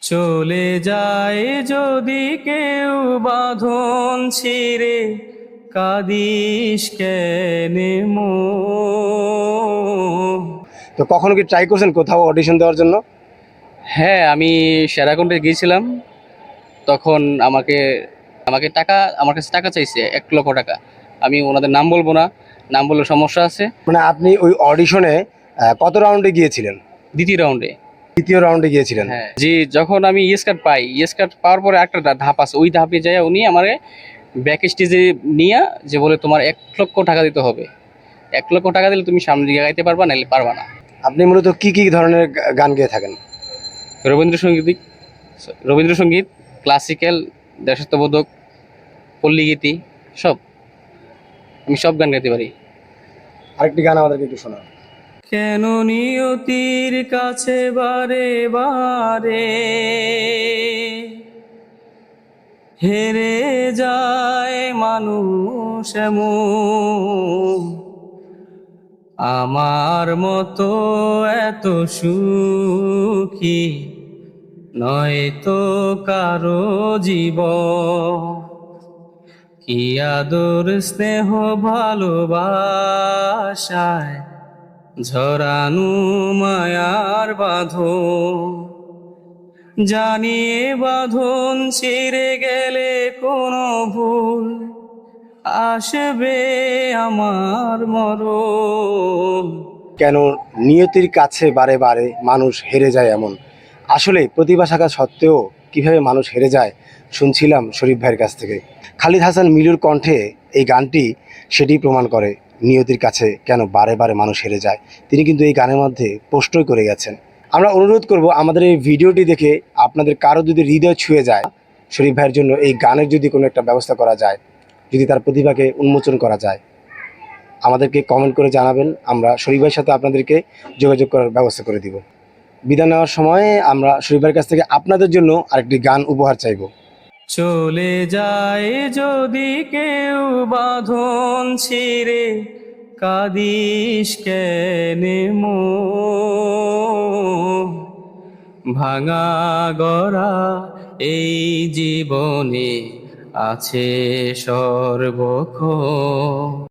চলে যায় যদি কেউ বাঁধন ছিঁড়ে, কাঁদিস কেনে মন। তো কখনো কি ট্রাই করছেন কোথাও অডিশন দেওয়ার জন্য? হ্যাঁ, আমি সেরাকন্ডে গিয়েছিলাম। তখন আমাকে আমাকে টাকা আমার কাছে টাকা চাইছে 1 লক্ষ টাকা। আমি ওনাদের নাম বলবো না, নাম বললে সমস্যা আছে। মানে আপনি ওই অডিশনে কত রাউন্ডে গিয়েছিলেন? দ্বিতীয় রাউন্ডে। দ্বিতীয় রাউন্ডে গিয়েছিলেন। হ্যাঁ জি, যখন আমি ইয়েস কার্ড পাই, ইয়েস কার্ড পাওয়ার পরে একটা ধাপ আছে, ওই ধাপে যায় উনি আমারে ব্যাক স্টেজে নিয়ে যে বলে তোমার 1 লক্ষ টাকা দিতে হবে। 1 লক্ষ টাকা দিলে তুমি সামনে দিকে গাইতে পারবা, নাহলে পারবা না। আপনি মূলত কি কি ধরনের গান গেয়ে থাকেন? রবীন্দ্রসঙ্গীত, রবীন্দ্রসঙ্গীত, ক্লাসিক্যাল, দেশাত্মবোধক, পল্লীগীতি, সব। আমি সব গান গাইতে পারি। আরেকটি গান আমাদেরকে একটু শোনান। কেন নিয়তির কাছে বারে বারে হেরে যায় মানুষ এমন, আমার মতো এত সুখী নয় তো কারো জীবন। কি আদর স্নেহ ভালোবাসায় ঝরানো মায়ার বাঁধন, জানিয়ে বাঁধন ছিঁড়ে গেলে কোনো ভুল আসবে আমার মরণ। কেন নিয়তির কাছে বারে বারে মানুষ হেরে যায় এমন? আসলে প্রতিভা থাকা সত্ত্বেও কিভাবে মানুষ হেরে যায় শুনছিলাম শরীফ ভাইয়ের কাছ থেকে। খালিদ হাসান মিলুর কণ্ঠে এই গানটি সেটি প্রমাণ করে নিয়তির কাছে কেন বারে বারে মানুষ হেরে যায়। তিনি কিন্তু এই গানের মধ্যে প্রশ্নই করে গেছেন। আমরা অনুরোধ করব আমাদের এই ভিডিওটি দেখে আপনাদের কারো যদি হৃদয় ছুঁয়ে যায়, শরীফ ভাইয়ের জন্য এই গানের যদি কোনো একটা ব্যবস্থা করা যায়, যদি তার প্রতিভাকে উন্মোচন করা যায়, আমাদেরকে কমেন্ট করে জানাবেন। আমরা শরীফ ভাইয়ের সাথে আপনাদেরকে যোগাযোগ করার ব্যবস্থা করে দিব। বিদায় নেওয়ার সময় আমরা শরীফ ভাইয়ের কাছ থেকে আপনাদের জন্য আরেকটি গান উপহার চাইব। চলে যায় যদি কেউ বাঁধন ছিঁড়ে, কাঁদিস কেনে মন। ভাঙা গড়া এই জীবনে আছে সর্বক্ষণ।